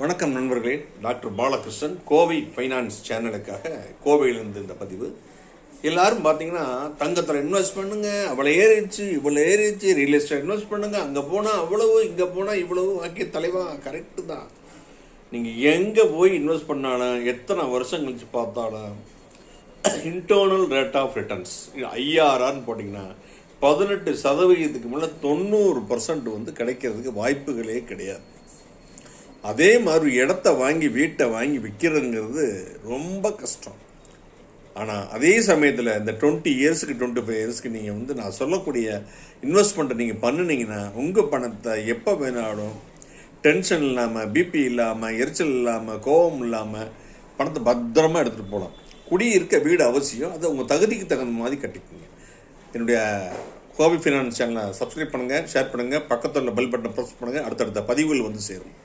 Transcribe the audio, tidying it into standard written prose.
வணக்கம் நண்பர்களே. Doctor Balakrishnan, Kovai finance சேனலுக்காக கோவையிலேருந்து இந்த பதிவு. எல்லாரும் பார்த்தீங்கன்னா தங்கத்தில் இன்வெஸ்ட் பண்ணுங்க, அவ்வளோ ஏறிடுச்சு இவ்வளோ ஏறிடுச்சு, ரியல் எஸ்டேட் இன்வெஸ்ட் பண்ணுங்க, அங்கே போனால் அவ்வளவு இங்கே போனால் இவ்வளவு. ஆக்கிய தலைவா, கரெக்டு தான். நீங்கள் எங்கே போய் இன்வெஸ்ட் பண்ணாலும் எத்தனை வருஷம் கழிச்சு பார்த்தாலும் இன்டர்னல் ரேட் ஆஃப் ரிட்டர்ன்ஸ் ஐஆர்ஆர்னு போட்டிங்கன்னா 18% மேலே 90% வந்து கிடைக்கிறதுக்கு வாய்ப்புகளே கிடையாது. அதே மாதிரி இடத்த வாங்கி வீட்டை வாங்கி விற்கிறதுங்கிறது ரொம்ப கஷ்டம். ஆனால் அதே சமயத்தில் இந்த 20 இயர்ஸுக்கு 25 இயர்ஸ்க்கு நீங்கள் வந்து நான் சொல்லக்கூடிய இன்வெஸ்ட்மெண்ட்டை நீங்கள் பண்ணினீங்கன்னா உங்கள் பணத்தை எப்போ வேணாலும் டென்ஷன் இல்லாமல், பிபி இல்லாமல், எரிச்சல் இல்லாமல், கோபம் இல்லாமல் பணத்தை பத்திரமாக எடுத்துகிட்டு போகலாம். குடியிருக்க வீடு அவசியம், அதை உங்கள் தகுதிக்கு தகுந்த மாதிரி கட்டிக்கோங்க. என்னுடைய கோவை ஃபைனான்ஸ் சேனலை சப்ஸ்கிரைப் பண்ணுங்கள், ஷேர் பண்ணுங்கள், பக்கத்தில் உள்ள பெல் பட்டனை ப்ரெஸ் பண்ணுங்கள். அடுத்தடுத்த பதிவுகள் வந்து சேரும்.